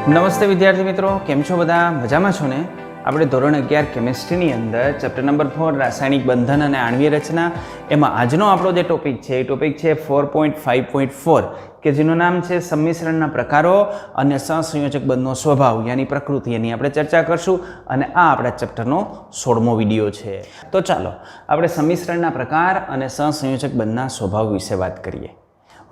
નમસ્તે વિદ્યાર્થી મિત્રો, કેમ છો બધા? મજામાં છો ને? આપણે ધોરણ 11 કેમિસ્ટ્રીની અંદર ચેપ્ટર નંબર 4 રાસાયણિક બંધન અને આણ્વીય રચના એમાં આજનો આપણો જે ટોપિક છે એ ટોપિક છે 4.5.4 કે જેનું નામ છે સંમિશ્રણના પ્રકારો અને સહસંયોજક બંધનો સ્વભાવ યાની પ્રકૃતિ, એની આપણે ચર્ચા કરશું અને આ આપણા ચેપ્ટરનો 16મો વિડીયો છે. તો ચાલો આપણે સંમિશ્રણના પ્રકાર અને સહસંયોજક બંધના સ્વભાવ વિશે વાત કરીએ.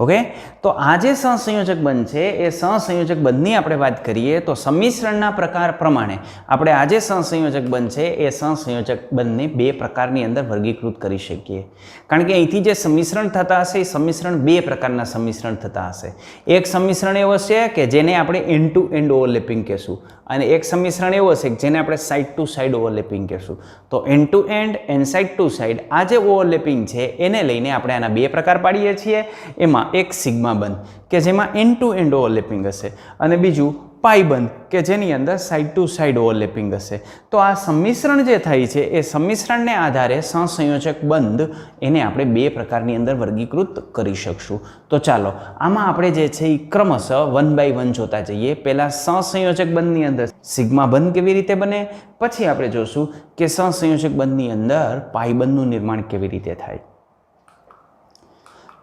ઓકે, તો આ જે સહસંયોજક બંધ છે એ સહસંયોજક બંધની આપણે વાત કરીએ તો સંમિશ્રણના પ્રકાર પ્રમાણે આપણે આ જે સહસંયોજક બંધ છે એ સહસંયોજક બંધને બે પ્રકારની અંદર વર્ગીકૃત કરી શકીએ. કારણ કે અહીંથી જે સંમિશ્રણ થતા હશે એ સંમિશ્રણ બે પ્રકારના સંમિશ્રણ થતા હશે. એક સંમિશ્રણ એવો છે કે જેને આપણે એન્ડ ટુ એન્ડ ઓવરલેપિંગ કહેશું અને એક સંમિશ્રણ એવો છે કે જેને આપણે સાઇડ ટુ સાઇડ ઓવરલેપિંગ કહેશું. તો end to end end side to side આ જે ઓવરલેપિંગ છે એને લઈને આપણે આના બે પ્રકાર પાડીએ છીએ. એમાં એક સિગ્મા બંધ કે જેમાં એન્ડ ટુ એન્ડ ઓવરલેપિંગ હશે અને બીજું પાઈ બંધ કે જેની અંદર સાઇડ ટુ સાઇડ ઓવરલેપિંગ હશે. તો આ સંમિશ્રણ જે થાય છે એ સંમિશ્રણને આધારે સહસંયોજક બંધ એને આપણે બે પ્રકારની અંદર વર્ગીકૃત કરી શકશું. તો ચાલો આમાં આપણે જે છે એ ક્રમશઃ 1 by 1 જોતા જઈએ. પહેલાં સહસંયોજક બંધની અંદર સિગ્મા બંધ કેવી રીતે બને, પછી આપણે જોશું કે સહસંયોજક બંધની અંદર પાઈ બંધનું નિર્માણ કેવી રીતે થાય.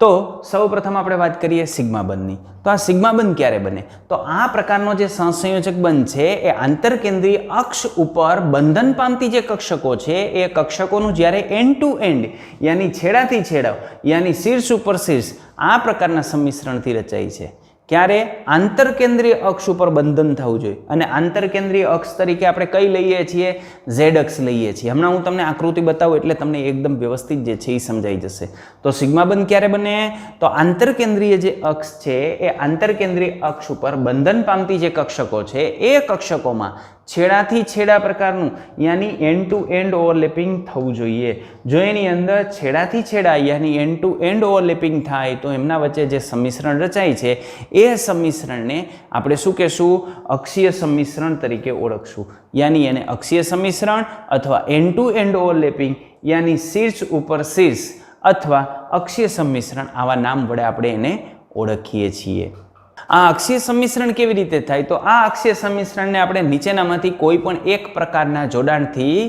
તો સૌપ્રથમ આપણે વાત કરીએ સિગ્મા બંધની. તો આ સિગ્મા બંધ ક્યારે બને? તો આ પ્રકારનો જે સહસંયોજક બંધ છે એ આંતરકેન્દ્રીય અક્ષ ઉપર બંધન પામતી જે કક્ષકો છે એ કક્ષકોનું જ્યારે એન્ડ ટુ એન્ડ યાની છેડાથી છેડા યાની શીર્ષ ઉપર શીર્ષ આ પ્રકારના સંમિશ્રણથી રચાય છે. ક્યારે? આંતરકેન્દ્રીય અક્ષ ઉપર બંધન થવું જોઈએ. અને આંતરકેન્દ્રીય અક્ષ તરીકે આપણે કઈ લઈએ છીએ? ઝેડ અક્ષ લઈએ છીએ. હમણાં હું તમને આકૃતિ બતાવું એટલે તમને એકદમ વ્યવસ્થિત જે છે એ સમજાઈ જશે. તો સિગ્મા બંધ ક્યારે બને? તો આંતરકેન્દ્રીય જે અક્ષ છે એ આંતરકેન્દ્રીય અક્ષ ઉપર બંધન પામતી જે કક્ષકો છે એ કક્ષકોમાં છેડાથી છેડા પ્રકારનું યાની એન્ડ ટુ એન્ડ ઓવરલેપિંગ થવું જોઈએ. જો એની અંદર છેડાથી છેડા યાની એન્ડ ટુ એન્ડ ઓવરલેપિંગ થાય તો એમના વચ્ચે જે સંમિશ્રણ રચાય છે એ સંમિશ્રણને આપણે શું કહેશું? અક્ષીય સંમિશ્રણ તરીકે ઓળખશું. યાની એને અક્ષીય સંમિશ્રણ અથવા એન્ડ ટુ એન્ડ ઓવરલેપિંગ યાની શીર્ષ ઉપર શીર્ષ અથવા અક્ષીય સંમિશ્રણ આવા નામ વડે આપણે એને ઓળખીએ છીએ. આ અક્ષીય સંમિશ્રણ કેવી રીતે થાય? તો આ અક્ષીય સંમિશ્રણને આપણે નીચેનામાંથી કોઈ પણ એક પ્રકારના જોડાણથી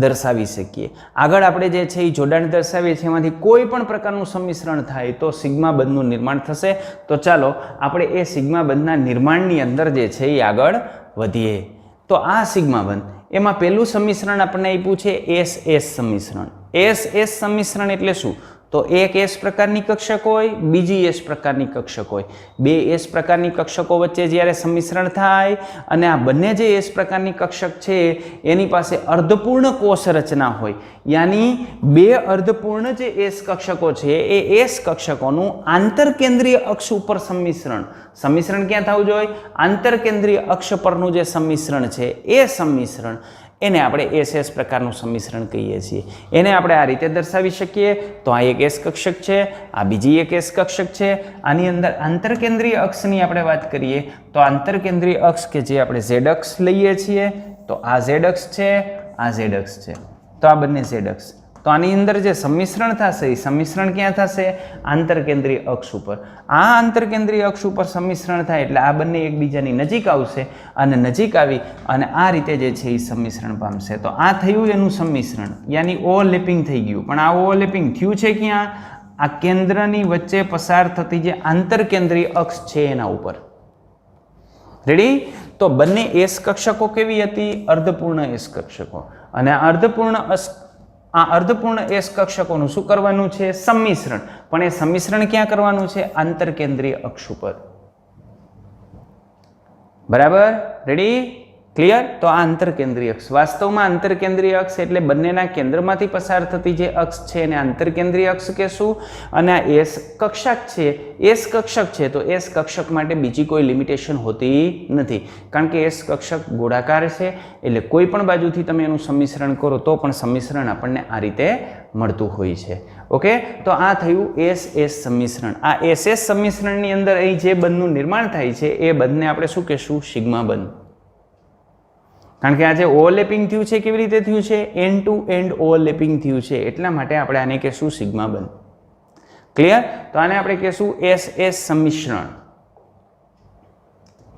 દર્શાવી શકીએ. આગળ આપણે જે છે એ જોડાણ દર્શાવીએ છીએ એમાંથી કોઈ પણ પ્રકારનું સંમિશ્રણ થાય તો સિગ્મા બંધનું નિર્માણ થશે. તો ચાલો આપણે એ સિગ્મા બંધના નિર્માણની અંદર જે છે એ આગળ વધીએ. તો આ સિગ્મા બંધ એમાં પહેલું સંમિશ્રણ આપણને આપ્યું છે એસ સંમિશ્રણ. એસ સંમિશ્રણ એટલે શું? તો એક એસ પ્રકારની કક્ષક હોય, બીજી એસ પ્રકારની કક્ષક હોય. બે એસ પ્રકારની કક્ષકો વચ્ચે જ્યારે સંમિશ્રણ થાય અને આ બંને જે એસ પ્રકારની કક્ષક છે એની પાસે અર્ધપૂર્ણ કોષ રચના હોય યાની બે અર્ધપૂર્ણ જે એસ કક્ષકો છે એ એસ કક્ષકોનું આંતરકેન્દ્રીય અક્ષ ઉપર સંમિશ્રણ ક્યાં થવું જોઈએ? આંતરકેન્દ્રીય અક્ષ પરનું જે સંમિશ્રણ છે એ સંમિશ્રણ એને આપણે એસ પ્રકારનું સંમિશ્રણ કહીએ છીએ. એને આપણે આ રીતે દર્શાવી શકીએ. તો આ એક એસ કક્ષક છે, આ બીજી એક એસ કક્ષક છે. આની અંદર આંતરકેન્દ્રીય અક્ષની આપણે વાત કરીએ તો આંતરકેન્દ્રીય અક્ષ કે જે આપણે ઝેડ અક્ષ લઈએ છીએ તો આ ઝેડ અક્ષ છે, આ ઝેડ અક્ષ છે. તો આ બંને ઝેડ અક્ષ. તો આની અંદર જે સંમિશ્રણ થશે એ સંમિશ્રણ ક્યાં થશે? આંતરકેન્દ્રીય અક્ષ ઉપર. આ આંતરકેન્દ્રીય અક્ષ ઉપર સંમિશ્રણ થાય એટલે આ બંને એકબીજાની નજીક આવશે અને નજીક આવી અને આ રીતે જે છે એ સંમિશ્રણ પામશે. તો આ થયું એનું સંમિશ્રણ યાની ઓવરલેપિંગ થઈ ગયું. પણ આ ઓવરલેપિંગ થયું છે ક્યાં? આ કેન્દ્રની વચ્ચે પસાર થતી જે આંતરકેન્દ્રીય અક્ષ છે એના ઉપર. રેડી? તો બંને એસ કક્ષકો કેવી હતી? અર્ધપૂર્ણ એસ કક્ષકો. અને આ અર્ધપૂર્ણ એસ કક્ષકોનું શું કરવાનું છે? સંમિશ્રણ. પણ એ સંમિશ્રણ ક્યાં કરવાનું છે? આંતરકેન્દ્રીય અક્ષ ઉપર. બરાબર? રેડી? ક્લિયર? તો આ આંતરકેન્દ્રીય અક્ષ. વાસ્તવમાં આંતરકેન્દ્રીય અક્ષ એટલે બંનેના કેન્દ્રમાંથી પસાર થતી જે અક્ષ છે એને આંતરકેન્દ્રીય અક્ષ કહેશું. અને આ એસ કક્ષક છે તો એસ કક્ષક માટે બીજી કોઈ લિમિટેશન હોતી નથી. કારણ કે એસ કક્ષક ગોળાકાર છે એટલે કોઈ પણ બાજુથી તમે એનું સંમિશ્રણ કરો તો પણ સંમિશ્રણ આપણને આ રીતે મળતું હોય છે. ઓકે, તો આ થયું એસ સંમિશ્રણ. આ એસ સંમિશ્રણની અંદર અહીં જે બંધનું નિર્માણ થાય છે એ બંધને આપણે શું કહેશું? સિગ્મા બંધ. કારણ કે આ જે ઓવરલેપિંગ થયું છે કેવી રીતે થયું છે? એન્ડ ટુ એન્ડ ઓવરલેપિંગ થયું છે એટલા માટે આપણે આને કહેશું સિગ્મા બંધ. ક્લિયર? તો આને આપણે કહેશું એસ સંમિશ્રણ.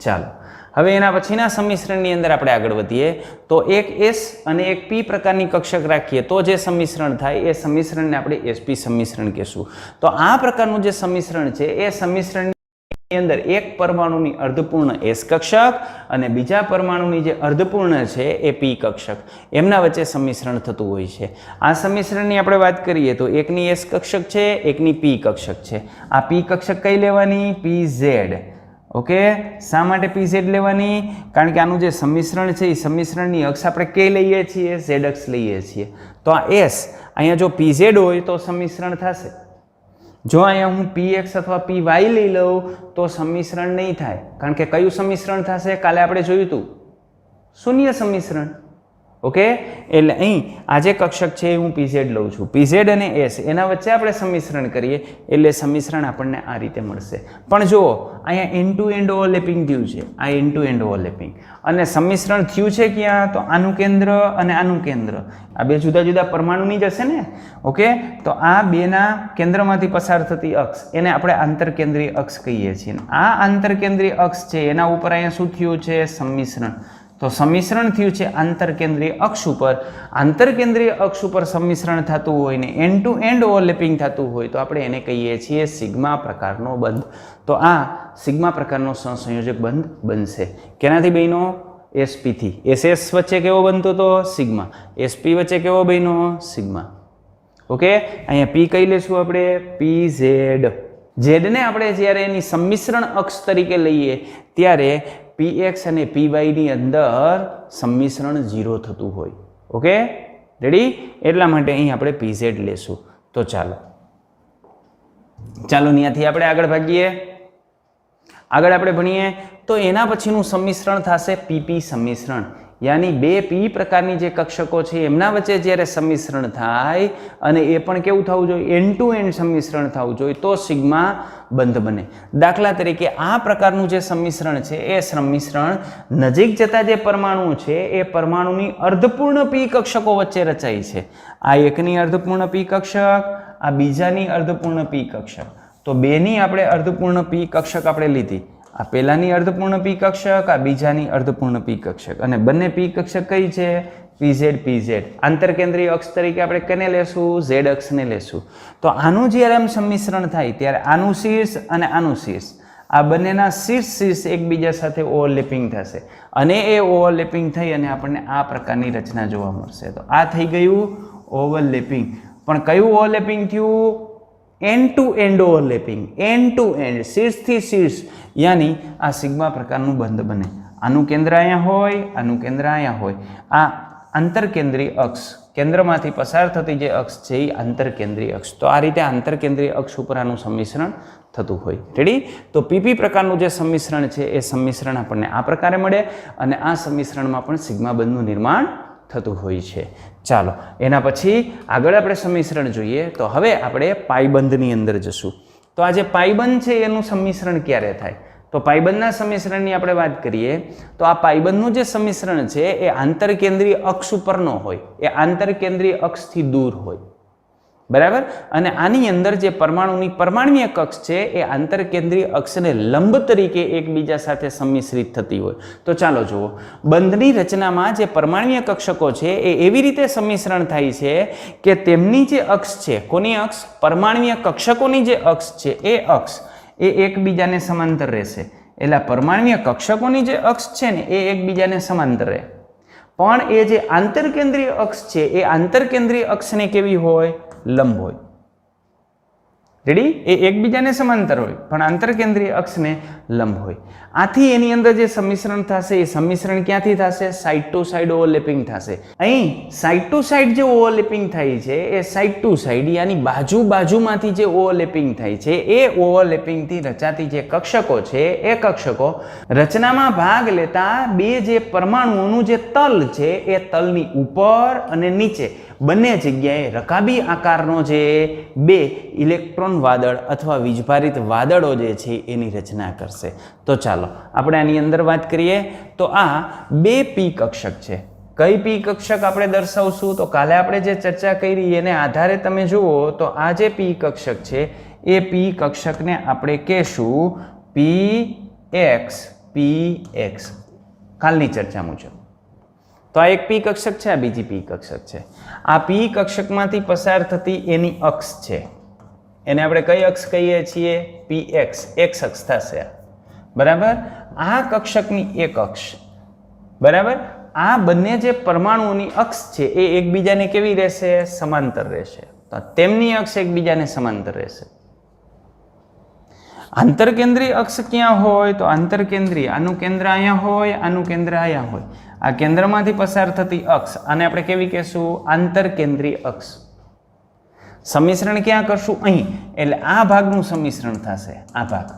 ચાલો હવે એના પછીના સંમિશ્રણની અંદર આપણે આગળ વધીએ તો એક S અને એક P પ્રકારની કક્ષક રાખીએ તો જે સંમિશ્રણ થાય એ સંમિશ્રણને આપણે SP સંમિશ્રણ કહેશું. તો આ પ્રકારનું જે સંમિશ્રણ છે એ સંમિશ્રણ અંદર એક પરમાણુની અર્ધપૂર્ણ S કક્ષક અને બીજા પરમાણુની જે અર્ધપૂર્ણ છે એ P કક્ષક એમના વચ્ચે સંમિશ્રણ થતું હોય છે. આ સંમિશ્રણની આપણે વાત કરીએ તો એકની S કક્ષક છે, એકની P કક્ષક છે. આ P કક્ષક કઈ લેવાની? PZ. ઓકે, શા માટે PZ લેવાની? કારણ કે આનું જે સંમિશ્રણ છે એ સંમિશ્રણની અક્ષ આપણે કઈ લઈએ છીએ? Z અક્ષ લઈએ છીએ. તો આ S અહીંયા જો PZ હોય તો સંમિશ્રણ થશે. જો અહીંયા હું PX અથવા PY લઈ લઉં તો સંમિશ્રણ નહીં થાય. કારણ કે કયું સંમિશ્રણ થશે? કાલે આપણે જોયું હતું શૂન્ય સંમિશ્રણ. ઓકે, એટલે અહીં આ જે કક્ષક છે એ હું PZ લઉં છું. PZ અને S એના વચ્ચે આપણે સંમિશ્રણ કરીએ એટલે સંમિશ્રણ આપણને આ રીતે મળશે. પણ જુઓ અહીંયા એન્ડ ટુ એન્ડ ઓવરલેપિંગ થયું છે. આ એન્ડ ટુ એન્ડ ઓવરલેપિંગ અને સંમિશ્રણ થયું છે ક્યાં? તો આનું કેન્દ્ર અને આનું કેન્દ્ર. આ બે જુદા જુદા પરમાણુની જ હશે ને. ઓકે, તો આ બેના કેન્દ્રમાંથી પસાર થતી અક્ષ એને આપણે આંતરકેન્દ્રીય અક્ષ કહીએ છીએ. આ આંતરકેન્દ્રીય અક્ષ છે એના ઉપર અહીંયા શું થયું છે? સંમિશ્રણ. તો સંમિશ્રણ થયું છે આંતરકેન્દ્રીય અક્ષ ઉપર. આંતરકેન્દ્રીય અક્ષ ઉપર સંમિશ્રણ થતું હોય ને એન્ડ ટુ એન્ડ ઓવરલેપિંગ થતું હોય તો આપણે એને કહીએ છીએ સિગ્મા પ્રકારનો બંધ. તો આ સિગ્મા પ્રકારનો સહસંયોજક બંધ બનશે. કેનાથી બન્યો? SP થી. SS વચ્ચે કેવો બનતો હતો? સિગ્મા. SP વચ્ચે કેવો બન્યો? સિગ્મા. ઓકે, અહીંયા P કઈ લેશું આપણે? PZ. Z ને આપણે જ્યારે એની સંમિશ્રણ અક્ષ તરીકે લઈએ ત્યારે PX અને PY ની અંદર સંમિશ્રણ 0 થતું હોય. Okay, ready? એટલા માટે અહીં આપણે PZ લેશું. તો ચાલો ત્યાંથી આપણે આગળ ભાગીએ. આગળ આપણે ભણીએ તો એના પછીનું સંમિશ્રણ થશે PP સંમિશ્રણ. યાની બે P પ્રકારની જે કક્ષકો છે એમના વચ્ચે જ્યારે સંમિશ્રણ થાય અને એ પણ કેવું થવું જોઈએ? એન્ડ ટુ એન્ડ સંમિશ્રણ થવું જોઈએ તો સિગ્મા બંધ બને. દાખલા તરીકે આ પ્રકારનું જે સંમિશ્રણ છે એ સંમિશ્રણ નજીક જતા જે પરમાણુ છે એ પરમાણુની અર્ધપૂર્ણ P કક્ષકો વચ્ચે રચાય છે. આ એકની અર્ધપૂર્ણ P કક્ષક, આ બીજાની અર્ધપૂર્ણ P કક્ષક. તો બેની આપણે અર્ધપૂર્ણ P કક્ષક આપણે લીધી. આ પહેલાની અર્ધપૂર્ણ P કક્ષક, આ બીજાની અર્ધપૂર્ણ P કક્ષક અને બંને P કક્ષક કઈ છે? PZ. આંતરકેન્દ્રીય અક્ષ તરીકે આપણે કેને લેશું? Z અક્ષને લેશું. તો આનું જ્યારે આમ સંમિશ્રણ થાય ત્યારે આનું શીર્ષ અને આનું શીર્ષ, આ બંનેના શીર્ષ એકબીજા સાથે ઓવરલેપિંગ થશે અને એ ઓવરલેપિંગ થઈ અને આપણને આ પ્રકારની રચના જોવા મળશે. તો આ થઈ ગયું ઓવરલેપિંગ. પણ કયું ઓવરલેપિંગ થયું? End to end overlapping. End to end, શીર્ષથી શીર્ષ. યાની આ સિગ્મા પ્રકારનું બંધ બને. આનું કેન્દ્ર અહીંયા હોય, આનું કેન્દ્ર અહીંયા હોય. આ આંતરકેન્દ્રીય અક્ષ, કેન્દ્રમાંથી પસાર થતી જે અક્ષ છે એ આંતરકેન્દ્રીય અક્ષ. તો આ રીતે આંતરકેન્દ્રીય અક્ષ ઉપર આનું સંમિશ્રણ થતું હોય. રેડી? તો PP પ્રકારનું જે સંમિશ્રણ છે એ સંમિશ્રણ આપણને આ પ્રકારે મળે અને આ સંમિશ્રણમાં પણ સિગ્મા બંધનું નિર્માણ થતું હોય છે. ચાલો એના પછી આગળ આપણે સંમિશ્રણ જોઈએ તો હવે આપણે પાયબંધની અંદર જશું. તો આ જે પાયબંધ છે એનું સંમિશ્રણ ક્યારે થાય? તો પાયબંધના સંમિશ્રણની આપણે વાત કરીએ તો આ પાયબંધનું જે સંમિશ્રણ છે એ આંતરકેન્દ્રીય અક્ષ ઉપર ન હોય, એ આંતરકેન્દ્રીય અક્ષથી દૂર હોય. બરાબર? અને આની અંદર જે પરમાણુની પરમાણ્વીય કક્ષ છે એ આંતરકેન્દ્રીય અક્ષને લંબ તરીકે એકબીજા સાથે સંમિશ્રિત થતી હોય. તો ચાલો જુઓ, બંધની રચનામાં જે પરમાણ્વીય કક્ષકો છે એ એવી રીતે સંમિશ્રણ થાય છે કે તેમની જે અક્ષ છે, કોની અક્ષ? પરમાણ્વીય કક્ષકોની જે અક્ષ છે એ અક્ષ એ એકબીજાને સમાંતર રહેશે. એટલે પરમાણ્વીય કક્ષકોની જે અક્ષ છે ને એ એકબીજાને સમાંતર રહે. પણ એ જે આંતરકેન્દ્રીય અક્ષ છે એ આંતરકેન્દ્રીય અક્ષને કેવી હોય? લંબ હોય. રેડી? એ એકબીજાને સમાંતર હોય પણ આંતરકેન્દ્રીય અક્ષને લંબ હોય. આથી એની અંદર જે સંમિશ્રણ થશે એ સંમિશ્રણ ક્યાંથી થશે? સાઇડ ટુ સાઇડ ઓવરલેપિંગ થશે. અહીં સાઇડ ટુ સાઇડ જે ઓવરલેપિંગ થાય છે એ સાઇડ ટુ સાઇડ યાની બાજુમાંથી જે ઓવરલેપિંગ થાય છે એ ઓવરલેપિંગથી રચાતી જે કક્ષકો છે એ કક્ષકો રચનામાં ભાગ લેતા બે જે પરમાણુઓનું જે તલ છે એ તલની ઉપર અને નીચે બંને જગ્યાએ રકાબી આકારનો જે બે ઇલેક્ટ્રોન વાદળ અથવા વીજભારિત વાદળો જે છે એની રચના કરશે. તો ચાલો આપણે આની અંદર વાત કરીએ તો આ બે P કક્ષક છે. કઈ P કક્ષક આપણે દર્શાવશું? તો કાલે આપણે જે ચર્ચા કરી એને આધારે તમે જુઓ તો આ જે P કક્ષક છે એ P કક્ષકને આપણે કહેશું PX. કાલની ચર્ચા મુજબ. તો આ એક પી કક્ષક છે, આ બીજી પી કક્ષક છે. આ પી કક્ષકમાંથી પસાર થતી એની અક્ષ છે, એને આપણે કઈ અક્ષ કહીએ છીએ? PX, એક્સ અક્ષ થશે. બરાબર. આ કક્ષકની એક અક્ષ, બરાબર. આ બંને જે પરમાણુઓની અક્ષ છે એ એકબીજાને કેવી રહેશે? સમાંતર રહેશે. તો તેમની અક્ષ એકબીજાને સમાંતર રહેશે. આંતરકેન્દ્રીય અક્ષ ક્યાં હોય? તો આંતરકેન્દ્રીય, આનું કેન્દ્ર અહીંયા હોય, આનું કેન્દ્ર અહીંયા હોય. આ કેન્દ્રમાંથી પસાર થતી અક્ષ, આને આપણે કેવી કહેશું? આંતરકેન્દ્રીય અક્ષ. સંમિશ્રણ ક્યાં કરશું? અહીં. એટલે આ ભાગનું સંમિશ્રણ થશે, આ ભાગ,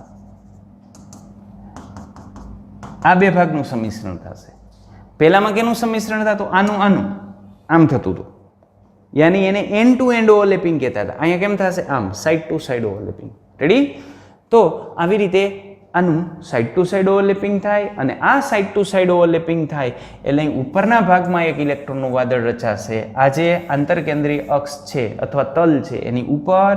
આ બે ભાગનું સંમિશ્રણ થશે. પહેલામાં કેનું સંમિશ્રણ થતું? આનું આનું આમ થતું હતું, યાની એને એન્ડ ટુ એન્ડ ઓવરલેપિંગ કહેતા હતા. અહીંયા કેમ થશે? આમ, side to side overlapping. Ready? તો આવી રીતે આનું સાઈડ ટુ સાઈડ ઓવરલેપિંગ થાય અને આ સાઈડ ટુ સાઈડ ઓવરલેપિંગ થાય એટલે અહીં ઉપરના ભાગમાં એક ઇલેક્ટ્રોનનું વાદળ રચાશે. આ જે આંતરકેન્દ્રીય અક્ષ છે અથવા તલ છે એની ઉપર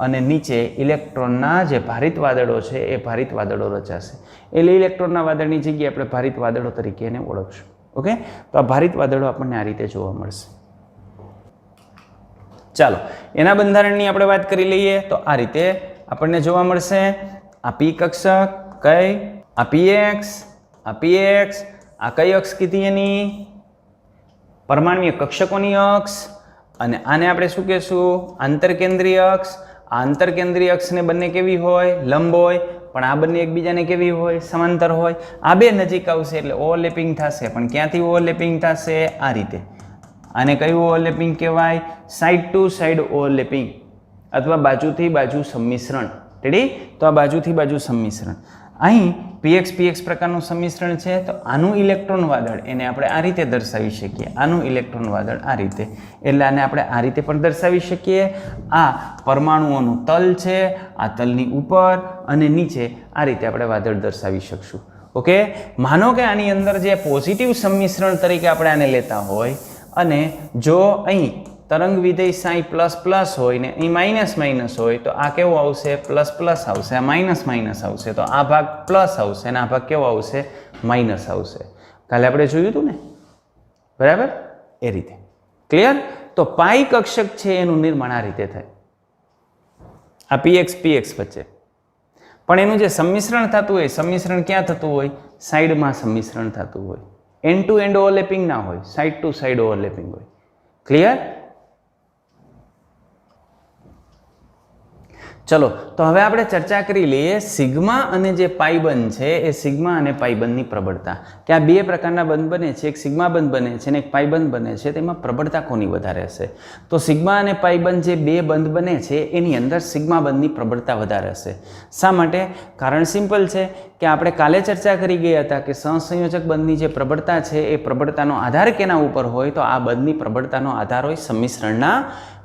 અને નીચે ઇલેક્ટ્રોનના જે ભારિત વાદળો છે એ ભારિત વાદળો રચાશે. એટલે ઇલેક્ટ્રોનના વાદળની જગ્યાએ આપણે ભારિત વાદળો તરીકે એને ઓળખશું. ઓકે, તો આ ભારિત વાદળો આપણને આ રીતે જોવા મળશે. ચાલો એના બંધારણની આપણે વાત કરી લઈએ. તો આ રીતે આપણને જોવા મળશે. આ પી કક્ષક કઈ? આ PX, આ PX, આ કઈ અક્ષ કીધી એની? પરમાણ્વીય કક્ષકોની અક્ષ. અને આને આપણે શું કહેશું? આંતરકેન્દ્રીય અક્ષ. આ આંતરકેન્દ્રીય અક્ષને બંને કેવી હોય? લંબ હોય. પણ આ બંને એકબીજાને કેવી હોય? સમાંતર હોય. આ બે નજીક આવશે એટલે ઓવરલેપિંગ થશે. પણ ક્યાંથી ઓવરલેપિંગ થશે? આ રીતે. આને કયું ઓવરલેપિંગ કહેવાય? સાઈડ ટુ સાઈડ ઓવરલેપિંગ અથવા બાજુથી બાજુ સંમિશ્રણ. રેડી? તો આ બાજુથી બાજુ સંમિશ્રણ. અહીં PX પ્રકારનું સંમિશ્રણ છે. તો આનું ઇલેક્ટ્રોન વાદળ એને આપણે આ રીતે દર્શાવી શકીએ. આનું ઇલેક્ટ્રોન વાદળ આ રીતે, એટલે આને આપણે આ રીતે પણ દર્શાવી શકીએ. આ પરમાણુઓનું તલ છે, આ તલની ઉપર અને નીચે આ રીતે આપણે વાદળ દર્શાવી શકશું. ઓકે, માનો કે આની અંદર જે પોઝિટિવ સંમિશ્રણ તરીકે આપણે આને લેતા હોય અને જો અહીં તરંગ વિધેય સાઈ પ્લસ પ્લસ હોય ને અહીં માઇનસ માઇનસ હોય તો આ કેવું આવશે? પ્લસ પ્લસ આવશે. આ માઇનસ માઇનસ આવશે. તો આ ભાગ પ્લસ આવશે અને આ ભાગ કેવો આવશે? માઇનસ આવશે. કાલે આપણે જોયું હતું ને, બરાબર? એ રીતે. ક્લિયર? તો પાઈ કક્ષક છે એનું નિર્માણ આ રીતે થાય, આ PX વચ્ચે. પણ એનું જે સંમિશ્રણ થતું હોય, સંમિશ્રણ ક્યાં થતું હોય? સાઈડમાં સંમિશ્રણ થતું હોય. એન્ડ ટુ એન્ડ ઓવરલેપિંગ ના હોય, સાઈડ ટુ સાઈડ ઓવરલેપિંગ હોય. ક્લિયર? ચલો તો હવે આપણે ચર્ચા કરી લઈએ સિગ્મા અને જે પાઈ બંધ છે એ સિગ્મા અને પાઈ બંધની પ્રબળતા. કે આ બે પ્રકારના બંધ બને છે, એક સિગ્મા બંધ બને છે અને એક પાઈ બંધ બને છે. તેમાં પ્રબળતા કોની વધારે હશે? તો સિગ્મા અને પાઈ બંધ જે બે બંધ બને છે એની અંદર સિગ્મા બંધની પ્રબળતા વધારે હશે. શા માટે? કારણ સિમ્પલ છે કે આપણે કાલે ચર્ચા કરી ગયા હતા કે સહસંયોજક બંધની જે પ્રબળતા છે એ પ્રબળતાનો આધાર કેના ઉપર હોય? તો આ બંધની પ્રબળતાનો આધાર હોય સંમિશ્રણના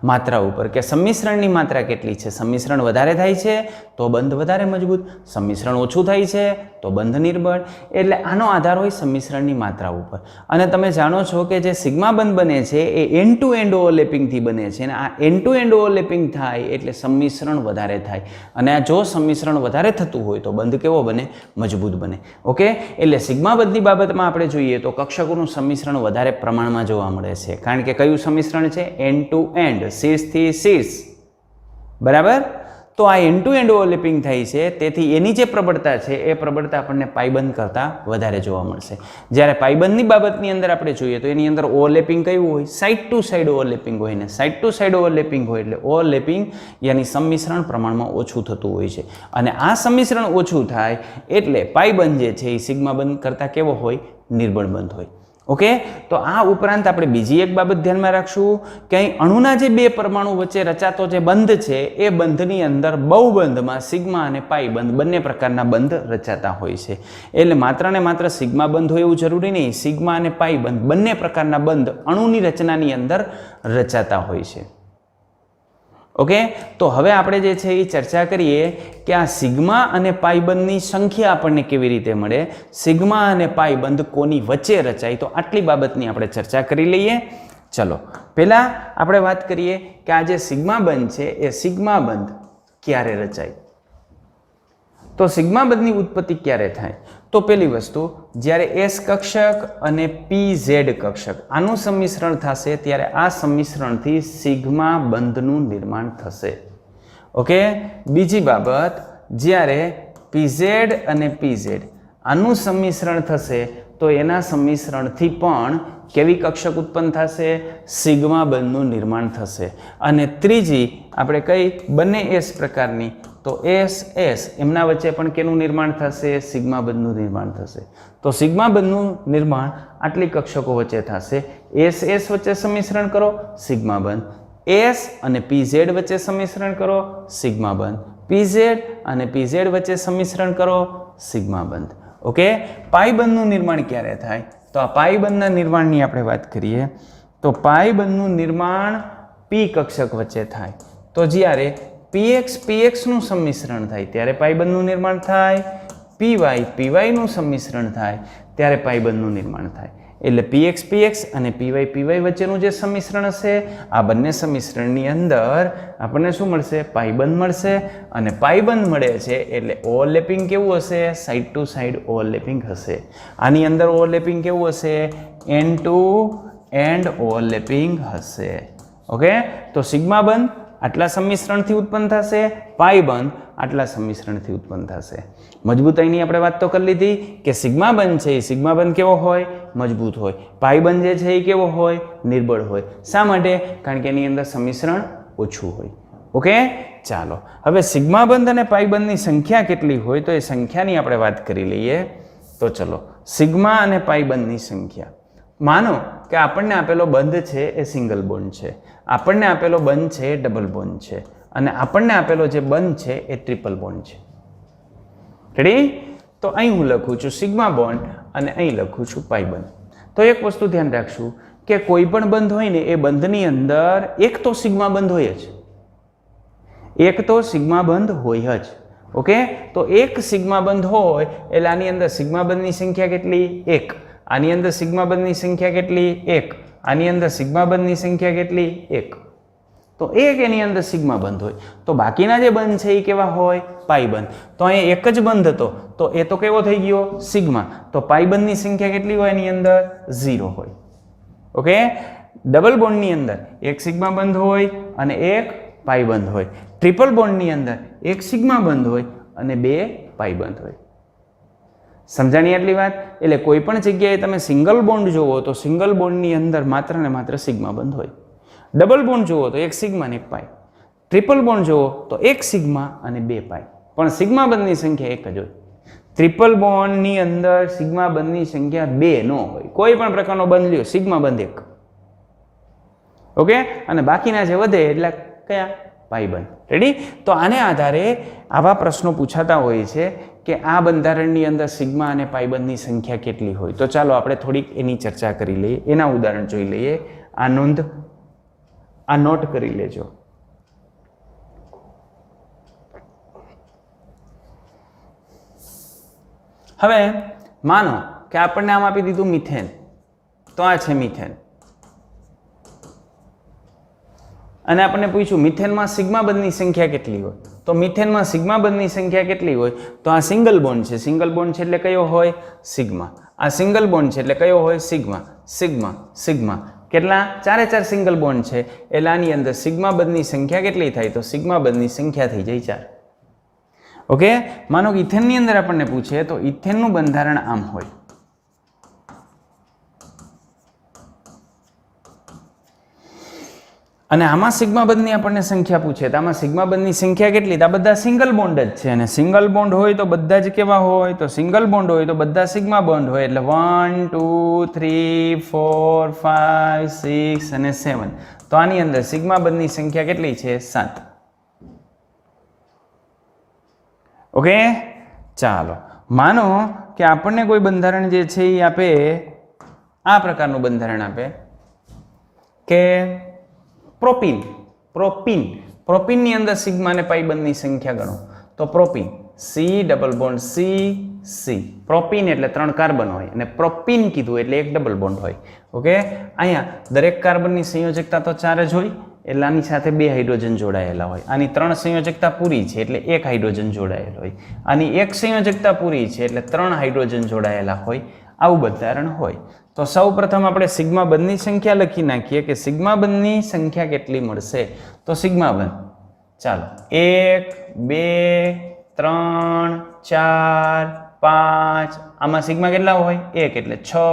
માત્રા ઉપર. કે સંમિશ્રણની માત્રા કેટલી છે? સંમિશ્રણ વધારે થાય છે તો બંધ વધારે મજબૂત, સંમિશ્રણ ઓછું થાય છે તો બંધ નિર્બળ. એટલે આનો આધાર હોય સંમિશ્રણની માત્રા ઉપર. અને તમે જાણો છો કે જે સિગ્મા બંધ બને છે એ એન્ડ ટુ એન્ડ ઓવરલેપિંગથી બને છે અને આ એન્ડ ટુ એન્ડ ઓવરલેપિંગ થાય એટલે સંમિશ્રણ વધારે થાય. અને આ જો સંમિશ્રણ વધારે થતું હોય તો બંધ કેવો બને? મજબૂત બને. ઓકે, એટલે સિગ્મા બંધની બાબતમાં આપણે જોઈએ તો કક્ષકોનું સંમિશ્રણ વધારે પ્રમાણમાં જોવા મળે છે. કારણ કે કયું સંમિશ્રણ છે? એન્ડ ટુ એન્ડ, શીર્ષથી શીર્ષ. બરાબર? તો આ એન્ડ ટુ એન્ડ ઓવરલેપિંગ થાય છે, તેથી એની જે પ્રબળતા છે એ પ્રબળતા આપણને પાઈબંધ કરતાં વધારે જોવા મળશે. જ્યારે પાઈબંધની બાબતની અંદર આપણે જોઈએ તો એની અંદર ઓવરલેપિંગ કયું હોય? સાઈડ ટુ સાઈડ ઓવરલેપિંગ હોય ને સાઈડ ટુ સાઈડ ઓવરલેપિંગ હોય એટલે ઓવરલેપિંગ યાની સંમિશ્રણ પ્રમાણમાં ઓછું થતું હોય છે. અને આ સંમિશ્રણ ઓછું થાય એટલે પાઈબંધ જે છે એ સિગ્મા બંધ કરતાં કેવો હોય? નિર્બળ બંધ હોય. ઓકે, તો આ ઉપરાંત આપણે બીજી એક બાબત ધ્યાનમાં રાખશું કે અહીં અણુના જે બે પરમાણુ વચ્ચે રચાતો જે બંધ છે એ બંધની અંદર બહુબંધમાં સિગ્મા અને પાઈ બંધ બંને પ્રકારના બંધ રચાતા હોય છે. એટલે માત્ર ને માત્ર સિગ્મા બંધ હોય એવું જરૂરી નહીં, સિગ્મા અને પાઈ બંધ બંને પ્રકારના બંધ અણુની રચનાની અંદર રચાતા હોય છે. ઓકે, તો હવે આપણે જે છે એ ચર્ચા કરીએ કે આ સિગ્મા અને પાઈ બંધની સંખ્યા આપણને કેવી રીતે મળે, સિગ્મા અને પાઈ બંધ કોની વચ્ચે રચાય, તો આટલી બાબતની આપણે ચર્ચા કરી લઈએ. ચલો પહેલાં આપણે વાત કરીએ કે આ જે સિગ્મા બંધ છે એ સિગ્મા બંધ ક્યારે રચાય? તો સિગ્મા બંધની ઉત્પત્તિ ક્યારે થાય? તો પહેલી વસ્તુ, જ્યારે એસ કક્ષક અને પીઝેડ કક્ષક આનું સંમિશ્રણ થશે ત્યારે આ સંમિશ્રણથી સિગ્મા બંધનું નિર્માણ થશે. ઓકે. બીજી બાબત, જ્યારે પીઝેડ અને પીઝેડ આનું સંમિશ્રણ થશે તો એના સંમિશ્રણથી પણ કેવી કક્ષક ઉત્પન્ન થશે? સિગ્મા બંધનું નિર્માણ થશે. અને ત્રીજી આપણે કઈ? બંને એસ પ્રકારની, તો એસ એસ એમના વચ્ચે પણ કેનું નિર્માણ થશે? સિગ્મા બંધનું નિર્માણ થશે. તો સિગ્મા બંધનું નિર્માણ આટલી કક્ષકો વચ્ચે થશે. એસ એસ વચ્ચે સંમિશ્રણ કરો, સિગ્મા બંધ. એસ અને પીઝેડ વચ્ચે સંમિશ્રણ કરો, સિગ્મા બંધ. પીઝેડ અને પીઝેડ વચ્ચે સંમિશ્રણ કરો, સિગ્મા બંધ. ઓકે. પાઈ બંધનું નિર્માણ ક્યારે થાય? તો આ પાઈ બંધના નિર્માણની આપણે વાત કરીએ તો પાઈ બંધનું નિર્માણ પી કક્ષક વચ્ચે થાય. તો જ્યારે px નું સંમિશ્રણ થાય ત્યારે પાઈ બંધનું નિર્માણ થાય. py નું સંમિશ્રણ થાય ત્યારે પાઈ બંધનું નિર્માણ થાય. એટલે px અને py વચ્ચેનું જે સંમિશ્રણ હશે, આ બંને સંમિશ્રણની અંદર આપણને શું મળશે? પાઈ બંધ મળશે. અને પાઈ બંધ મળે છે એટલે ઓવરલેપિંગ કેવું હશે? સાઈડ ટુ સાઈડ ઓવરલેપિંગ હશે. આની અંદર ઓવરલેપિંગ કેવું હશે? એન્ડ ટુ એન્ડ ઓવરલેપિંગ હશે. ઓકે. તો સિગ્મા બંધ આટલા સંમિશ્રણથી ઉત્પન્ન થશે, પાઈ બંધ આટલા સંમિશ્રણથી ઉત્પન્ન થશે. મજબૂતાઈની આપણે વાત તો કરી લીધી કે સિગ્મા બંધ છે એ સિગ્મા બંધ કેવો હોય? મજબૂત હોય. પાઈ બંધ જે છે એ કેવો હોય? નિર્બળ હોય. શા માટે? કારણ કે એની અંદર સંમિશ્રણ ઓછું હોય. ઓકે. ચાલો હવે સિગ્મા બંધ અને પાઈ બંધની સંખ્યા કેટલી હોય તો એ સંખ્યાની આપણે વાત કરી લઈએ. તો ચલો, સિગ્મા અને પાઈ બંધની સંખ્યા. માનો કે આપણને આપેલો બંધ છે એ સિંગલ બોન્ડ છે, આપણને આપેલો બંધ છે ડબલ બોન્ડ છે, અને આપણને આપેલો જે બંધ છે એ ટ્રિપલ બોન્ડ છે. રેડી? તો અહીં હું લખું છું સિગ્મા બોન્ડ અને અહીં લખું છું પાઈ બંધ. તો એક વસ્તુ ધ્યાન રાખશું કે કોઈ પણ બંધ હોય ને એ બંધની અંદર એક તો સિગ્મા બંધ હોય જ, એક તો સિગ્મા બંધ હોય જ. ઓકે. તો એક સિગ્મા બંધ હોય એટલે આની અંદર સિગ્મા બંધની સંખ્યા કેટલી? 1. આની અંદર સિગ્મા બંધની સંખ્યા કેટલી? 1. આની અંદર સિગ્મા બંધની સંખ્યા કેટલી? 1. તો એક એની અંદર સિગ્મા બંધ હોય તો બાકીના જે બંધ છે એ કેવા હોય? પાઈ બંધ. તો અહીંયા એક જ બંધ હતો તો એ તો કેવો થઈ ગયો? સિગ્મા. તો પાઈ બંધની સંખ્યા કેટલી હોય? એની અંદર 0 હોય. ઓકે. ડબલ બોન્ડની અંદર એક સિગ્મા બંધ હોય અને એક પાઈ બંધ હોય. ટ્રિપલ બોન્ડની અંદર એક સિગ્મા બંધ હોય અને 2 પાઈ બંધ હોય. સમજાણી આટલી વાત? એટલે કોઈ પણ જગ્યાએ તમે સિંગલ બોન્ડ જુઓ તો સિંગલ બોન્ડની અંદર માત્ર ને માત્ર સિગ્મા બંધ હોય. ડબલ બોન્ડ જુઓ તો એક સિગ્મા અને એક પાઈ. ટ્રિપલ બોન્ડ જુઓ તો એક સિગ્મા અને 2 પાઈ. પણ સિગ્મા બંધની સંખ્યા એક જ હોય. ટ્રિપલ બોન્ડની અંદર સિગ્મા બંધની સંખ્યા 2 ન હોય. કોઈ પણ પ્રકારનો બંધ લ્યો, સિગ્મા બંધ 1. ઓકે. અને બાકીના જે વધે એટલે કયા? પાઈ બંધ. રેડી? તો આને આધારે આવા પ્રશ્નો પૂછાતા હોય છે કે આ બંધારણની અંદર સિગ્મા અને પાઈ બંધની સંખ્યા કેટલી હોય. તો ચાલો આપણે થોડીક એની ચર્ચા કરી લઈએ, એના ઉદાહરણ જોઈ લઈએ. આ નોટ કરી લેજો. હવે માનો કે આપણને આમ આપી દીધું મિથેન. તો આ છે મિથેન અને આપણને પૂછ્યું મિથેનમાં સિગ્મા બંધની સંખ્યા કેટલી હોય. તો મિથેનમાં સિગ્મા બંધની સંખ્યા કેટલી હોય? તો આ સિંગલ બોન્ડ છે. સિંગલ બોન્ડ છે એટલે કયો હોય? સિગ્મા. આ સિંગલ બોન્ડ છે એટલે કયો હોય? સિગ્મા. Sigma sigma. કેટલા? 4 સિંગલ બોન્ડ છે એટલે આની અંદર સિગ્મા બંધની સંખ્યા કેટલી થાય? તો સિગ્મા બંધની સંખ્યા થઈ જાય 4. ઓકે. માનો કે ઇથેનની અંદર આપણને પૂછે તો ઇથેનનું બંધારણ આમ હોય. અને આમાં સિગ્મા બંધની આપણને સંખ્યા પૂછે તો આમાં સિગ્મા બંધની સંખ્યા કેટલી? તો આ બધા સિંગલ બોન્ડ જ છે અને સિંગલ બોન્ડ હોય તો બધા જ કેવા હોય? તો સિંગલ બોન્ડ હોય તો બધા સિગ્મા બોન્ડ હોય. એટલે 1 2 3 4 5 6 અને 7. તો આની અંદર સિગ્મા બંધની સંખ્યા કેટલી છે? 7. ઓકે. ચાલો માનો કે આપણને કોઈ બંધારણ જે છે એ આપે, આ પ્રકારનું બંધારણ આપે કે પ્રોપીન. પ્રોપીનની અંદર સિગ્મા અને પાઈ બંધની સંખ્યા ગણો. તો propyne C double bond C. Propyne એટલે 3 કાર્બન હોય અને પ્રોપીન કીધું એટલે એક ડબલ બોન્ડ હોય. ઓકે. અહીંયા દરેક કાર્બનની સંયોજકતા તો 4 જ હોય એટલે આની સાથે 2 હાઇડ્રોજન જોડાયેલા હોય. આની 3 સંયોજકતા પૂરી છે એટલે 1 હાઇડ્રોજન જોડાયેલો હોય. આની 1 સંયોજકતા પૂરી છે એટલે 3 હાઇડ્રોજન જોડાયેલા હોય. આવું બંધારણ હોય. તો સૌ પ્રથમ આપણે સિગ્મા બંધની સંખ્યા લખી નાખીએ કે સિગ્મા બંધની સંખ્યા કેટલી મળશે. તો સિગ્મા બંધ ચાલો 1 2 3 4 5 આમાં સિગ્મા કેટલા હોય 1 એટલે 6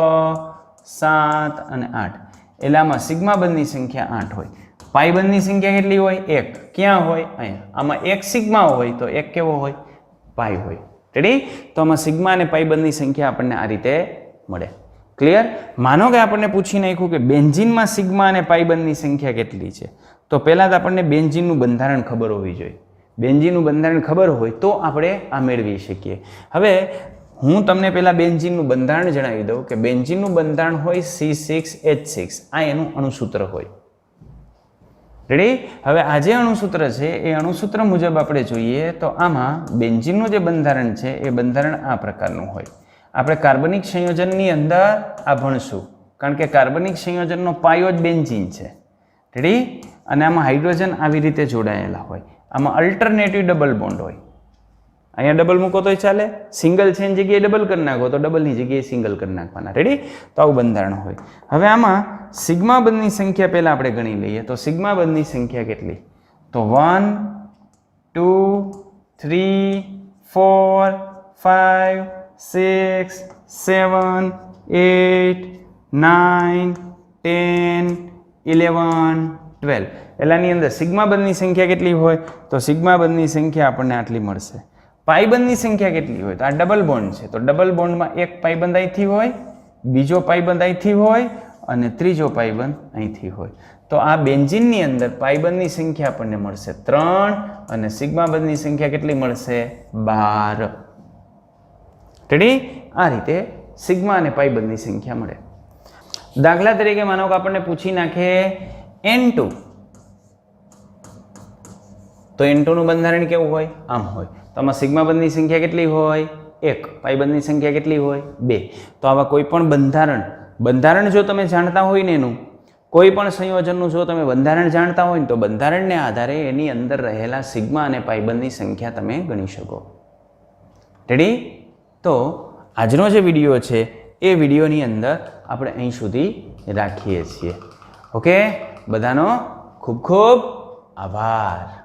7 અને 8 એટલે આમાં સિગ્મા બંધની સંખ્યા 8 હોય. પાઈ બંધની સંખ્યા કેટલી હોય 1 ક્યાં હોય અહીંયા. આમાં 1 સિગ્મા હોય તો 1 કેવો હોય પાઈ હોય. રેડી. તો આમાં સિગ્મા અને પાઈ બંધની સંખ્યા આપણને આ રીતે મળે. ક્લિયર. માનો કે આપણને પૂછી નાખ્યું કે બેન્ઝીનમાં સિગ્મા અને પાઈ બંધની સંખ્યા કેટલી છે. તો પહેલા તો આપણને બેન્ઝીનનું બંધારણ ખબર હોવી જોઈએ. બેન્ઝીનનું બંધારણ ખબર હોય તો આપણે આ મેળવી શકીએ. હવે હું તમને પહેલા બેન્ઝીનનું બંધારણ જણાવી દઉં કે બેન્ઝીનનું બંધારણ હોય C6H6. આ એનું અણુસૂત્ર હોય. રેડી. હવે આ જે અણુસૂત્ર છે એ અણુસૂત્ર મુજબ આપણે જોઈએ તો આમાં બેન્ઝીનનું જે બંધારણ છે એ બંધારણ આ પ્રકારનું હોય. આપણે કાર્બનિક સંયોજનની અંદર આ ભણશું કારણ કે કાર્બનિક સંયોજનનો પાયો જ બેન્ઝીન છે. રેડી. અને આમાં હાઇડ્રોજન આવી રીતે જોડાયેલા હોય. આમાં અલ્ટરનેટિવ ડબલ બોન્ડ હોય. અહીંયા ડબલ મૂકો તોય ચાલે. સિંગલ છે એની જગ્યાએ ડબલ કરી નાખો તો ડબલની જગ્યાએ સિંગલ કરી નાખવાના. રેડી. તો આવું બંધારણ હોય. હવે આમાં સિગ્મા બંધની સંખ્યા પહેલા આપણે ગણી લઈએ. તો સિગ્મા બંધની સંખ્યા કેટલી. તો 1 2 3 4 5 6 7 8 9 10 11 12 એટલાની અંદર સિગ્મા બંધની સંખ્યા કેટલી હોય. તો સિગ્મા બંધની સંખ્યા આપણને આટલી મળશે. પાઈ બંધની સંખ્યા કેટલી હોય. તો આ ડબલ બોન્ડ છે તો ડબલ બોન્ડમાં એક પાઈ બંધ અહીંથી હોય, બીજો પાઈ બંધ અહીંથી હોય અને ત્રીજો પાઈ બંધ અહીંથી હોય. તો આ બેન્ઝીનની અંદર પાઈ બંધની સંખ્યા આપણને મળશે 3 અને સિગ્મા બંધની સંખ્યા કેટલી મળશે 12. રેડી. આ રીતે સિગ્મા અને પાઈ બંધની સંખ્યા મળે. દાખલા તરીકે માનો કે આપણને પૂછી નાખે N2 તો N2 નું બંધારણ કેવું હોય આમ હોય. તો આમાં સિગ્મા બંધની સંખ્યા કેટલી હોય 1, પાઈ બંધની સંખ્યા કેટલી હોય 2. તો આવા કોઈ પણ બંધારણ જો તમે જાણતા હોય ને એનું કોઈ પણ સંયોજનનું જો તમે બંધારણ જાણતા હોય ને તો બંધારણને આધારે એની અંદર રહેલા સિગ્મા અને પાઈ બંધની સંખ્યા તમે ગણી શકો. રેડી. તો આજનો જે વિડીયો છે એ વિડીયોની અંદર આપણે અહીં સુધી રાખીએ છીએ. ઓકે. બધાનો ખૂબ ખૂબ આભાર.